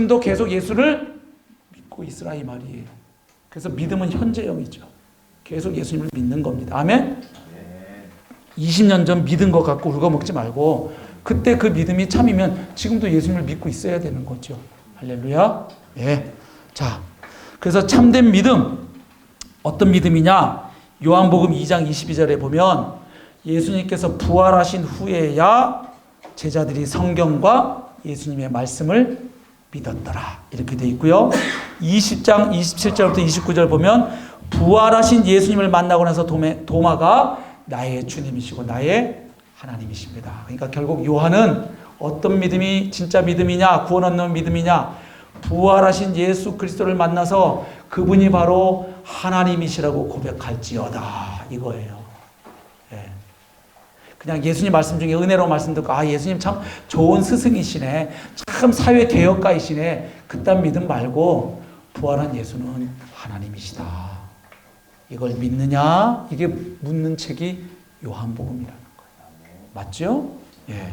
지금도 계속 예수를 믿고 있으라 이 말이에요. 그래서 믿음은 현재형이죠. 계속 예수님을 믿는 겁니다. 아멘? 20년 전 믿은 것 갖고 울거먹지 말고 그때 그 믿음이 참이면 지금도 예수님을 믿고 있어야 되는 거죠. 할렐루야. 예. 자, 그래서 참된 믿음 어떤 믿음이냐? 요한복음 2장 22절에 보면 예수님께서 부활하신 후에야 제자들이 성경과 예수님의 말씀을 믿었더라. 이렇게 되어 있고요. 20장 27절부터 29절 보면 부활하신 예수님을 만나고 나서 도마가 나의 주님이시고 나의 하나님이십니다. 그러니까 결국 요한은 어떤 믿음이 진짜 믿음이냐, 구원 얻는 믿음이냐, 부활하신 예수 그리스도를 만나서 그분이 바로 하나님이시라고 고백할지어다 이거예요. 예. 그냥 예수님 말씀 중에 은혜로 말씀 듣고 아 예수님 참 좋은 스승이시네, 참 사회 개혁가이시네, 그딴 믿음 말고 부활한 예수는 하나님이시다. 이걸 믿느냐? 이게 묻는 책이 요한복음이라는 거예요. 맞죠? 예.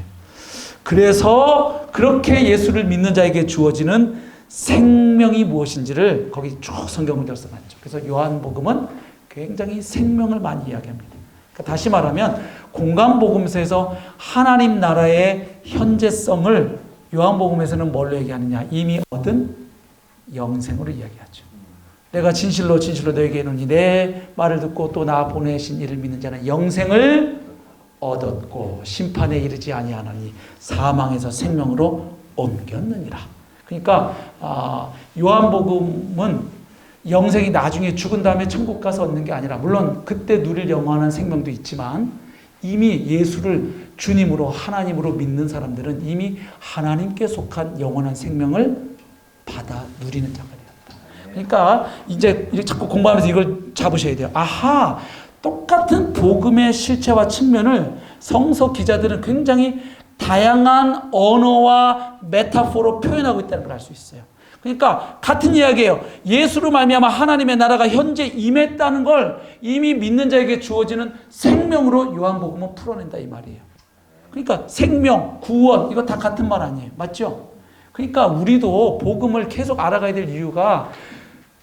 그래서 그렇게 예수를 믿는 자에게 주어지는 생명이 무엇인지를 거기 쭉 성경문으로 써놨죠. 그래서 요한복음은 굉장히 생명을 많이 이야기합니다. 그러니까 다시 말하면 공간복음서에서 하나님 나라의 현재성을 요한복음에서는 뭘로 얘기하느냐? 이미 얻은 영생으로 이야기하죠. 내가 진실로 진실로 너에게 이르노니 내 말을 듣고 또 나 보내신 이를 믿는 자는 영생을 얻었고 심판에 이르지 아니하나니 사망에서 생명으로 옮겼느니라. 그러니까 요한복음은 영생이 나중에 죽은 다음에 천국 가서 얻는 게 아니라 물론 그때 누릴 영원한 생명도 있지만 이미 예수를 주님으로 하나님으로 믿는 사람들은 이미 하나님께 속한 영원한 생명을 받아 누리는 자가 되었다. 그러니까 이제 자꾸 공부하면서 이걸 잡으셔야 돼요. 아하, 똑같은 복음의 실체와 측면을 성서 기자들은 굉장히 다양한 언어와 메타포로 표현하고 있다는 걸 알 수 있어요. 그러니까 같은 이야기예요. 예수로 말미암아 하나님의 나라가 현재 임했다는 걸 이미 믿는 자에게 주어지는 생명으로 요한복음은 풀어낸다 이 말이에요. 그러니까 생명, 구원 이거 다 같은 말 아니에요. 맞죠? 그러니까 우리도 복음을 계속 알아가야 될 이유가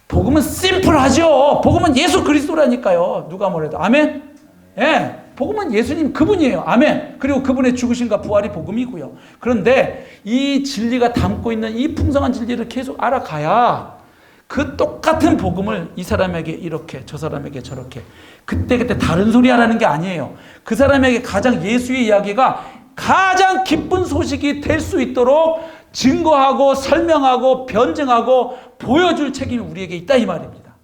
복음은 심플하죠. 복음은 예수 그리스도라니까요. 누가 뭐래도. 아멘? 예. 복음은 예수님 그분이에요. 아멘. 그리고 그분의 죽으심과 부활이 복음이고요. 그런데 이 진리가 담고 있는 이 풍성한 진리를 계속 알아가야 그 똑같은 복음을 이 사람에게 이렇게 저 사람에게 저렇게 그때그때 다른 소리 하라는 게 아니에요. 그 사람에게 가장 예수의 이야기가 가장 기쁜 소식이 될 수 있도록 증거하고 설명하고 변증하고 보여줄 책임이 우리에게 있다 이 말입니다.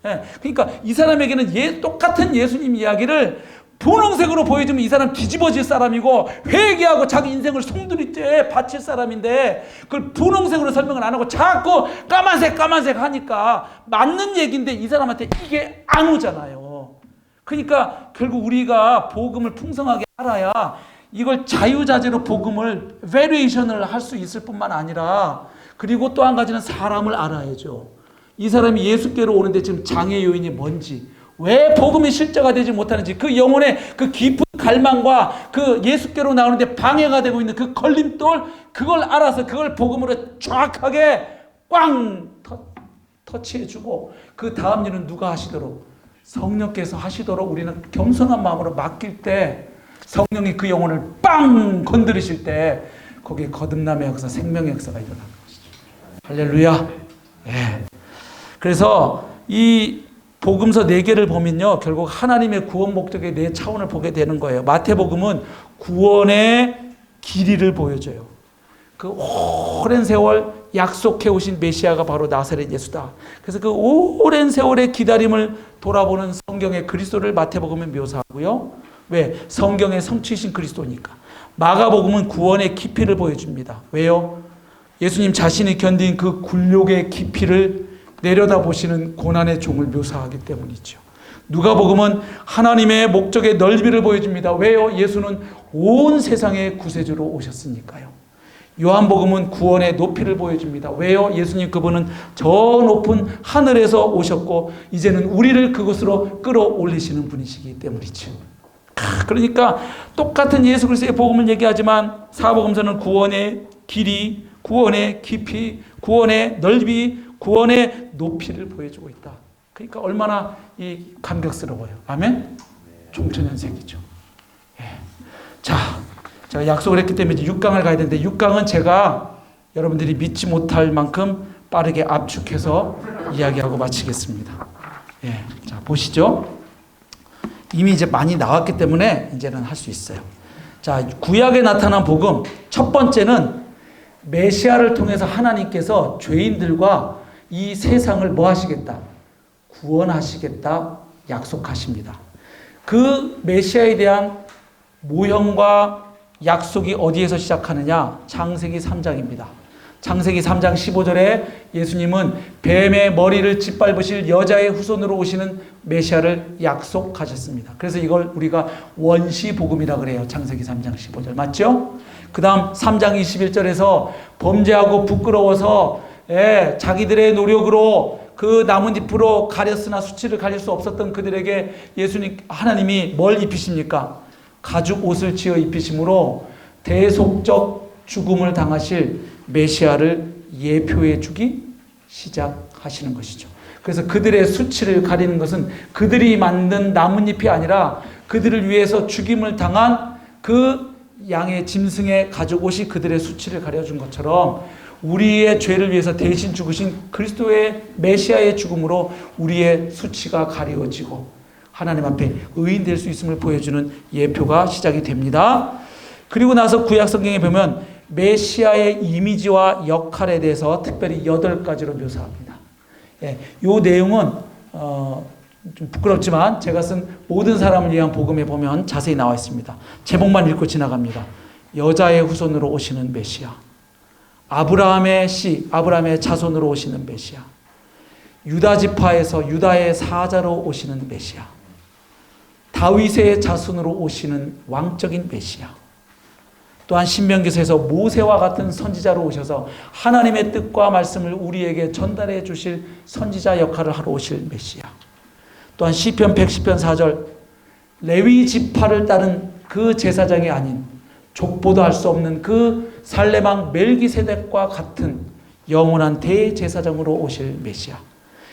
예, 그러니까 이 사람에게는 똑같은 예수님 이야기를 분홍색으로 보여주면 이 사람 뒤집어질 사람이고 회개하고 자기 인생을 송두리째 바칠 사람인데 그걸 분홍색으로 설명을 안 하고 자꾸 까만색 하니까 맞는 얘기인데 이 사람한테 이게 안 오잖아요. 그러니까 결국 우리가 복음을 풍성하게 알아야 이걸 자유자재로 복음을 베리에이션을 할 수 있을 뿐만 아니라 그리고 또 한 가지는 사람을 알아야죠. 이 사람이 예수께로 오는데 지금 장애 요인이 뭔지, 왜 복음이 실제가 되지 못하는지, 그 영혼의 그 깊은 갈망과 그 예수께로 나오는데 방해가 되고 있는 그 걸림돌, 그걸 알아서 그걸 복음으로 정확하게 꽝 터치해주고 그 다음 일은 누가 하시도록? 성령께서 하시도록 우리는 겸손한 마음으로 맡길 때 성령이 그 영혼을 빵 건드리실 때 거기에 거듭남의 역사, 생명의 역사가 일어나는 것이죠. 할렐루야. 예. 그래서 이 복음서 4개를 보면요, 결국 하나님의 구원 목적의 4차원을 보게 되는 거예요. 마태복음은 구원의 길이를 보여줘요. 그 오랜 세월 약속해 오신 메시아가 바로 나사렛 예수다. 그래서 그 오랜 세월의 기다림을 돌아보는 성경의 그리스도를 마태복음은 묘사하고요. 왜? 성경의 성취이신 그리스도니까. 마가복음은 구원의 깊이를 보여줍니다. 왜요? 예수님 자신이 견딘 그 굴욕의 깊이를 내려다보시는 고난의 종을 묘사하기 때문이죠. 누가복음은 하나님의 목적의 넓이를 보여줍니다. 왜요? 예수는 온 세상의 구세주로 오셨으니까요. 요한복음은 구원의 높이를 보여줍니다. 왜요? 예수님 그분은 저 높은 하늘에서 오셨고 이제는 우리를 그곳으로 끌어올리시는 분이시기 때문이죠. 그러니까 똑같은 예수 그리스도의 복음을 얘기하지만 사복음서는 구원의 길이, 구원의 깊이, 구원의 넓이, 구원의 높이를 보여주고 있다. 그러니까 얼마나 이 감격스러워요. 아멘? 총천연색이죠. 예. 자, 제가 약속을 했기 때문에 이제 6강을 가야 되는데 6강은 제가 여러분들이 믿지 못할 만큼 빠르게 압축해서 이야기하고 마치겠습니다. 예. 자, 보시죠. 이미 이제 많이 나왔기 때문에 이제는 할 수 있어요. 자, 구약에 나타난 복음. 첫 번째는 메시아를 통해서 하나님께서 죄인들과 이 세상을 뭐 하시겠다? 구원하시겠다 약속하십니다. 그 메시아에 대한 모형과 약속이 어디에서 시작하느냐? 창세기 3장입니다. 창세기 3장 15절에 예수님은 뱀의 머리를 짓밟으실 여자의 후손으로 오시는 메시아를 약속하셨습니다. 그래서 이걸 우리가 원시복음이라 그래요. 창세기 3장 15절. 맞죠? 그 다음 3장 21절에서 범죄하고 부끄러워서 자기들의 노력으로 그 나뭇잎으로 가렸으나 수치를 가릴 수 없었던 그들에게 하나님이 뭘 입히십니까? 가죽 옷을 지어 입히심으로 대속적 죽음을 당하실 메시아를 예표해 주기 시작하시는 것이죠. 그래서 그들의 수치를 가리는 것은 그들이 만든 나뭇잎이 아니라 그들을 위해서 죽임을 당한 그 양의 짐승의 가죽 옷이 그들의 수치를 가려준 것처럼 우리의 죄를 위해서 대신 죽으신 그리스도의 메시아의 죽음으로 우리의 수치가 가려지고 하나님 앞에 의인 될 수 있음을 보여주는 예표가 시작이 됩니다. 그리고 나서 구약 성경에 보면 메시아의 이미지와 역할에 대해서 특별히 8가지로 묘사합니다. 예, 이 내용은 좀 부끄럽지만 제가 쓴 모든 사람을 위한 복음에 보면 자세히 나와 있습니다. 제목만 읽고 지나갑니다. 여자의 후손으로 오시는 메시아, 아브라함의 씨, 아브라함의 자손으로 오시는 메시아, 유다 지파에서 유다의 사자로 오시는 메시아, 다윗의 자손으로 오시는 왕적인 메시아, 또한 신명기서에서 모세와 같은 선지자로 오셔서 하나님의 뜻과 말씀을 우리에게 전달해 주실 선지자 역할을 하러 오실 메시아, 또한 시편 110편 4절 레위 지파를 따른 그 제사장이 아닌 족보도 할 수 없는 그 살레망 멜기세덱과 같은 영원한 대제사장으로 오실 메시아.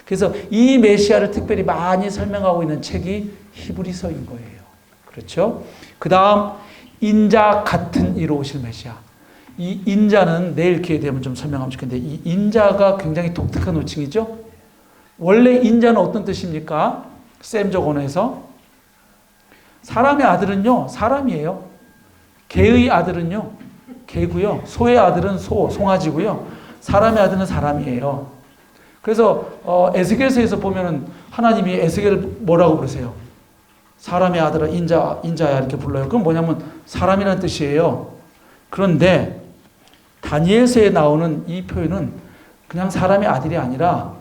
그래서 이 메시아를 특별히 많이 설명하고 있는 책이 히브리서인 거예요. 그렇죠? 그 다음 인자 같은 이로 오실 메시아. 이 인자는 내일 기회 되면 좀 설명하면 좋겠는데 이 인자가 굉장히 독특한 호칭이죠. 원래 인자는 어떤 뜻입니까? 샘적 언어에서 사람의 아들은요 사람이에요. 개의 아들은요 개고요. 소의 아들은 송아지고요. 사람의 아들은 사람이에요. 그래서 에스겔서에서 보면은 하나님이 에스겔을 뭐라고 부르세요? 사람의 아들아 인자야 이렇게 불러요. 그건 뭐냐면 사람이라는 뜻이에요. 그런데 다니엘서에 나오는 이 표현은 그냥 사람의 아들이 아니라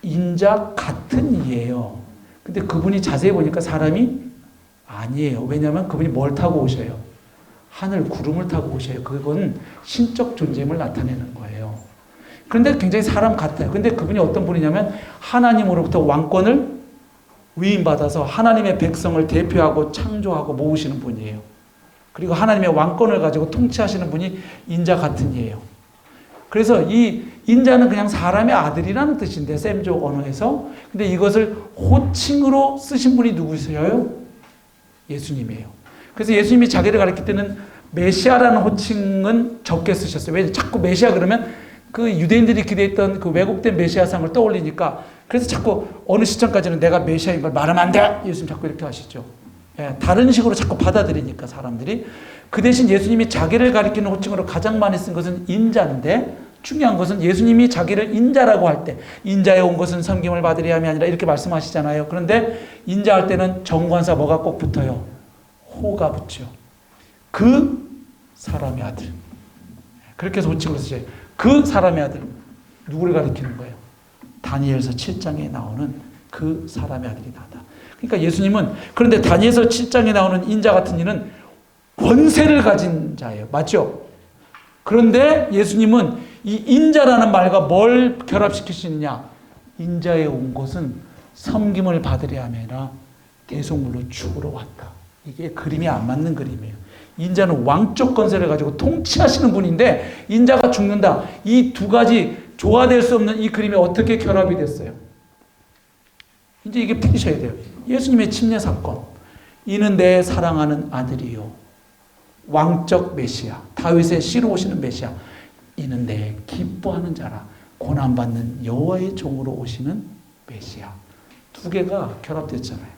인자 같은 이예요. 근데 그분이 자세히 보니까 사람이 아니에요. 왜냐하면 그분이 뭘 타고 오셔요? 하늘 구름을 타고 오셔요. 그건 신적 존재임을 나타내는 거예요. 그런데 굉장히 사람 같아요. 근데 그분이 어떤 분이냐면 하나님으로부터 왕권을 위임받아서 하나님의 백성을 대표하고 창조하고 모으시는 분이에요. 그리고 하나님의 왕권을 가지고 통치하시는 분이 인자 같은 이에요. 그래서 이 인자는 그냥 사람의 아들이라는 뜻인데 셈족 언어에서 근데 이것을 호칭으로 쓰신 분이 누구세요? 예수님이에요. 그래서 예수님이 자기를 가리킬 때는 메시아라는 호칭은 적게 쓰셨어요. 왜 자꾸 메시아 그러면 그 유대인들이 기대했던 그 왜곡된 메시아상을 떠올리니까 그래서 자꾸 어느 시점까지는 내가 메시아인 걸 말하면 안 돼! 예수님 자꾸 이렇게 하시죠. 예, 다른 식으로 자꾸 받아들이니까 사람들이. 그 대신 예수님이 자기를 가리키는 호칭으로 가장 많이 쓴 것은 인자인데 중요한 것은 예수님이 자기를 인자라고 할 때 인자에 온 것은 섬김을 받으려 함이 아니라 이렇게 말씀하시잖아요. 그런데 인자할 때는 정관사 뭐가 꼭 붙어요? 호가 붙죠. 그 사람의 아들. 그렇게 해서 호칭으로 쓰죠. 그 사람의 아들. 누구를 가리키는 거예요? 다니엘서 7장에 나오는 그 사람의 아들이 나다. 그러니까 예수님은 그런데 다니엘서 7장에 나오는 인자 같은 이는 권세를 가진 자예요. 맞죠? 그런데 예수님은 이 인자라는 말과 뭘 결합시키시느냐? 인자에 온 것은 섬김을 받으려 함이 아니라 대속물로 죽으러 왔다. 이게 그림이 안 맞는 그림이에요. 인자는 왕적 권세를 가지고 통치하시는 분인데 인자가 죽는다. 이 두 가지 조화될 수 없는 이 그림이 어떻게 결합이 됐어요? 이제 이게 풀리셔야 돼요. 예수님의 침례 사건. 이는 내 사랑하는 아들이요. 왕적 메시아. 다윗의 씨로 오시는 메시아. 이는 내 기뻐하는 자라. 고난받는 여호와의 종으로 오시는 메시아. 두 개가 결합됐잖아요.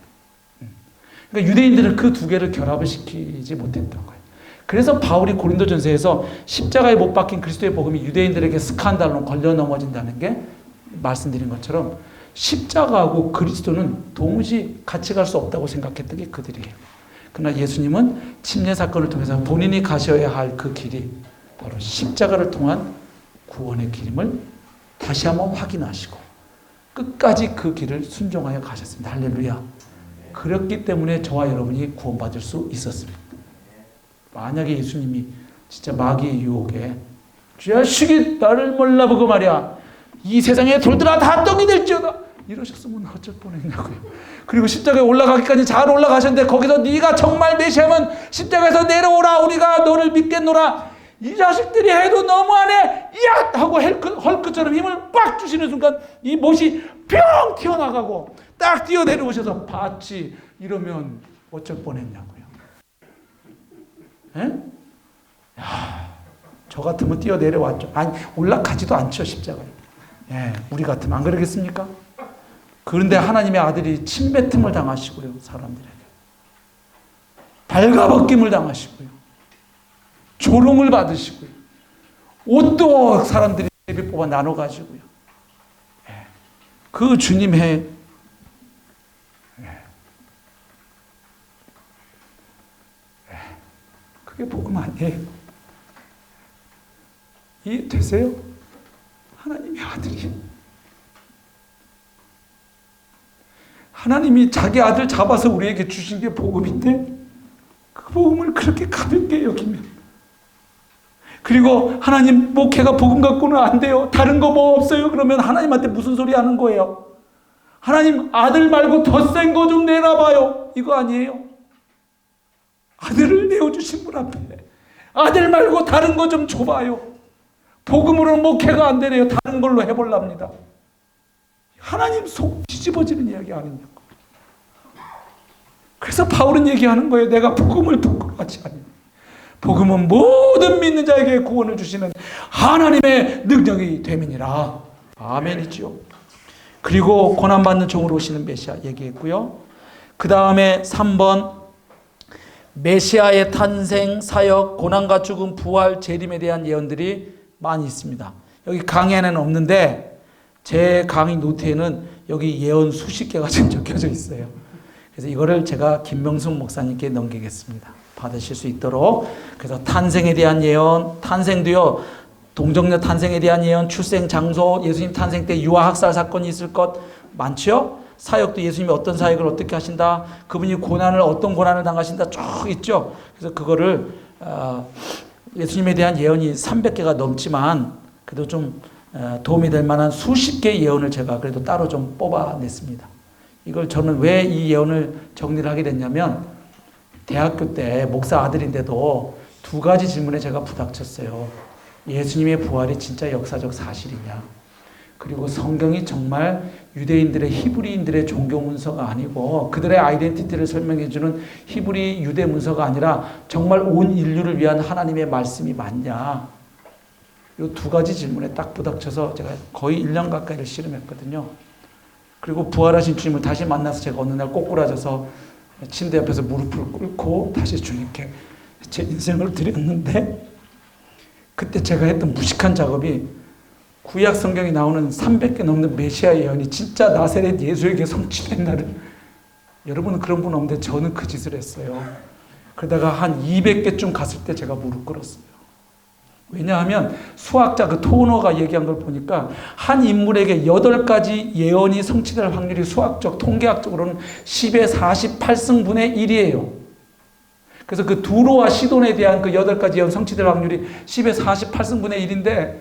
그러니까 유대인들은 그 두 개를 결합을 시키지 못했던 거예요. 그래서 바울이 고린도전서에서 십자가에 못 박힌 그리스도의 복음이 유대인들에게 스칸달로 걸려 넘어진다는 게 말씀드린 것처럼 십자가하고 그리스도는 도무지 같이 갈 수 없다고 생각했던 게 그들이에요. 그러나 예수님은 침례 사건을 통해서 본인이 가셔야 할 그 길이 바로 십자가를 통한 구원의 길임을 다시 한번 확인하시고 끝까지 그 길을 순종하여 가셨습니다. 할렐루야. 그렇기 때문에 저와 여러분이 구원받을 수 있었습니다. 만약에 예수님이 진짜 마귀의 유혹에 쥐자식이 나를 몰라보고 말이야 이 세상에 돌들아 다 떡이 될지어다 이러셨으면 어쩔 뻔했냐고요. 그리고 십자가에 올라가기까지 잘 올라가셨는데 거기서 네가 정말 메시아면 십자가에서 내려오라 우리가 너를 믿겠노라. 이 자식들이 해도 너무하네 야 하고 헐크처럼 힘을 빡 주시는 순간 이 못이 뿅 튀어나가고 딱 뛰어 내려오셔서 봤지 이러면 어쩔 뻔했냐고요. 에? 야, 저 같으면 뛰어 내려왔죠. 아니 올라가지도 않죠 십자가에. 예, 우리 같으면 안 그러겠습니까? 그런데 하나님의 아들이 침뱉음을 당하시고요. 사람들에게. 발가벗김을 당하시고요. 조롱을 받으시고요. 옷도 사람들이 제비 뽑아 나눠 가지고요. 예, 그 주님의 그게 복음 아니에요. 이해되세요? 하나님의 아들이 하나님이 자기 아들 잡아서 우리에게 주신 게 복음인데 그 복음을 그렇게 가볍게 여기면 그리고 하나님 목회가 복음 갖고는 안 돼요. 다른 거 뭐 없어요? 그러면 하나님한테 무슨 소리 하는 거예요? 하나님 아들 말고 더 센 거 좀 내놔봐요. 이거 아니에요? 아들을 내어주신 분 앞에 아들 말고 다른 거 좀 줘봐요. 복음으로는 목회가 안 되네요. 다른 걸로 해보랍니다. 하나님 속 뒤집어지는 이야기 아니냐고. 그래서 바울은 얘기하는 거예요. 내가 복음을 부끄러워하지 않니. 복음은 모든 믿는 자에게 구원을 주시는 하나님의 능력이 됨이니라. 아멘이죠. 그리고 고난받는 종으로 오시는 메시아 얘기했고요. 그 다음에 3번 메시아의 탄생, 사역, 고난과 죽음, 부활, 재림에 대한 예언들이 많이 있습니다. 여기 강의에는 없는데 제 강의 노트에는 여기 예언 수십 개가 지금 적혀져 있어요. 그래서 이거를 제가 김명숙 목사님께 넘기겠습니다. 받으실 수 있도록. 그래서 탄생에 대한 예언, 탄생도요. 동정녀 탄생에 대한 예언, 출생 장소, 예수님 탄생 때 유아 학살 사건이 있을 것 많죠? 사역도 예수님이 어떤 사역을 어떻게 하신다, 그분이 고난을 어떤 고난을 당하신다 쭉 있죠. 그래서 그거를 예수님에 대한 예언이 300개가 넘지만 그래도 좀 도움이 될 만한 수십 개의 예언을 제가 그래도 따로 좀 뽑아냈습니다. 이걸 저는 왜 이 예언을 정리를 하게 됐냐면 대학교 때 목사 아들인데도 두 가지 질문에 제가 부닥쳤어요. 예수님의 부활이 진짜 역사적 사실이냐? 그리고 성경이 정말 유대인들의 히브리인들의 종교 문서가 아니고 그들의 아이덴티티를 설명해주는 히브리 유대 문서가 아니라 정말 온 인류를 위한 하나님의 말씀이 맞냐? 이 두 가지 질문에 딱 부닥쳐서 제가 거의 1년 가까이를 씨름했거든요. 그리고 부활하신 주님을 다시 만나서 제가 어느 날 꼬꾸라져서 침대 옆에서 무릎을 꿇고 다시 주님께 제 인생을 드렸는데 그때 제가 했던 무식한 작업이 구약 성경에 나오는 300개 넘는 메시아 예언이 진짜 나사렛 예수에게 성취된 날을, 여러분은 그런 분 없는데 저는 그 짓을 했어요. 그러다가 한 200개쯤 갔을 때 제가 무릎 꿇었어요. 왜냐하면 수학자 그 토너가 얘기한 걸 보니까 한 인물에게 8가지 예언이 성취될 확률이 수학적 통계학적으로는 10의 48승분의 1이에요. 그래서 그 두로와 시돈에 대한 그 8가지 예언 성취될 확률이 10의 48승분의 1인데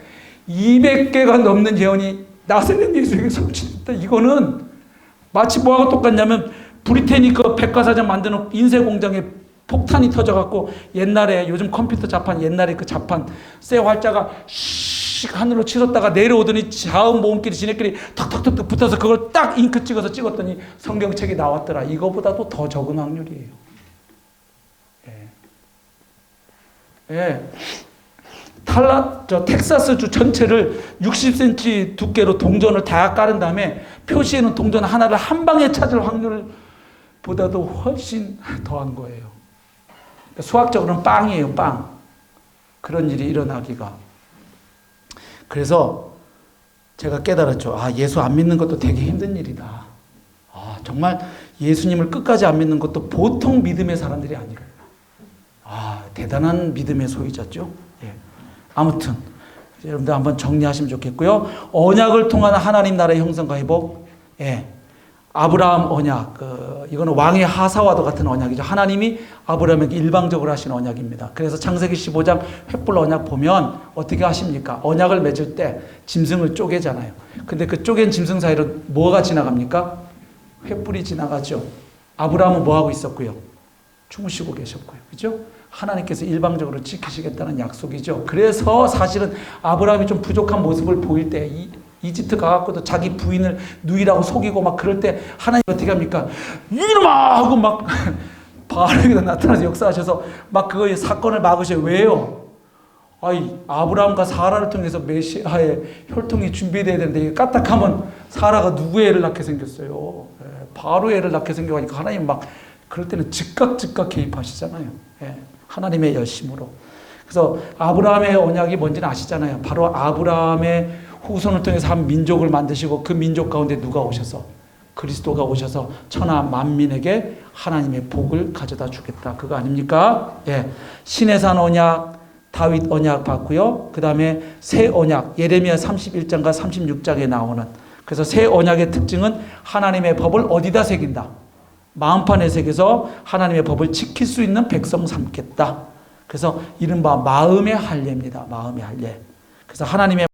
200개가 넘는 예언이 나사렛 예수에게 성취됐다. 이거는 마치 뭐하고 똑같냐면 브리테니커 백과사전 만드는 인쇄 공장에 폭탄이 터져갖고 옛날에 요즘 컴퓨터 자판 옛날에 그 자판 쇠 활자가 씩 하늘로 치솟다가 내려오더니 자음 모음끼리 지네끼리 턱턱턱 붙어서 그걸 딱 잉크 찍어서 찍었더니 성경책이 나왔더라. 이거보다도 더 적은 확률이에요. 예. 예. 텍사스주 전체를 60cm 두께로 동전을 다 깔은 다음에 표시에는 동전 하나를 한 방에 찾을 확률보다도 훨씬 더한 거예요. 수학적으로는 빵이에요, 빵. 그런 일이 일어나기가. 그래서 제가 깨달았죠. 아, 예수 안 믿는 것도 되게 힘든 일이다. 아, 정말 예수님을 끝까지 안 믿는 것도 보통 믿음의 사람들이 아니라. 아, 대단한 믿음의 소유자죠. 예. 아무튼 여러분들 한번 정리하시면 좋겠고요. 언약을 통한 하나님 나라의 형성과 회복. 예. 아브라함 언약, 이거는 왕의 하사와도 같은 언약이죠. 하나님이 아브라함에게 일방적으로 하신 언약입니다. 그래서 창세기 15장 횃불 언약 보면 어떻게 하십니까? 언약을 맺을 때 짐승을 쪼개잖아요. 근데 그 쪼갠 짐승 사이로 뭐가 지나갑니까? 횃불이 지나가죠. 아브라함은 뭐 하고 있었고요? 주무시고 계셨고요. 그죠? 하나님께서 일방적으로 지키시겠다는 약속이죠. 그래서 사실은 아브라함이 좀 부족한 모습을 보일 때 이집트 가갖고도 자기 부인을 누이라고 속이고 막 그럴 때 하나님 어떻게 합니까? 이놈아! 하고 막 바알에게 나타나서 역사하셔서 막 그거의 사건을 막으셔요. 왜요? 아이, 아브라함과 사라를 통해서 메시아의 혈통이 준비돼야 되는데 이게 까딱하면 사라가 누구의 애를 낳게 생겼어요? 바로의 애를 낳게 생겨가니까 하나님 막 그럴 때는 즉각 개입하시잖아요. 하나님의 열심으로. 그래서 아브라함의 언약이 뭔지는 아시잖아요. 바로 아브라함의 후손을 통해서 한 민족을 만드시고 그 민족 가운데 누가 오셔서 그리스도가 오셔서 천하 만민에게 하나님의 복을 가져다 주겠다. 그거 아닙니까? 예. 신의 산 언약, 다윗 언약 받고요. 그 다음에 새 언약, 예레미야 31장과 36장에 나오는. 그래서 새 언약의 특징은 하나님의 법을 어디다 새긴다? 마음판에 새겨서 하나님의 법을 지킬 수 있는 백성 삼겠다. 그래서 이른바 마음의 할례입니다. 마음의 할례. 그래서 하나님의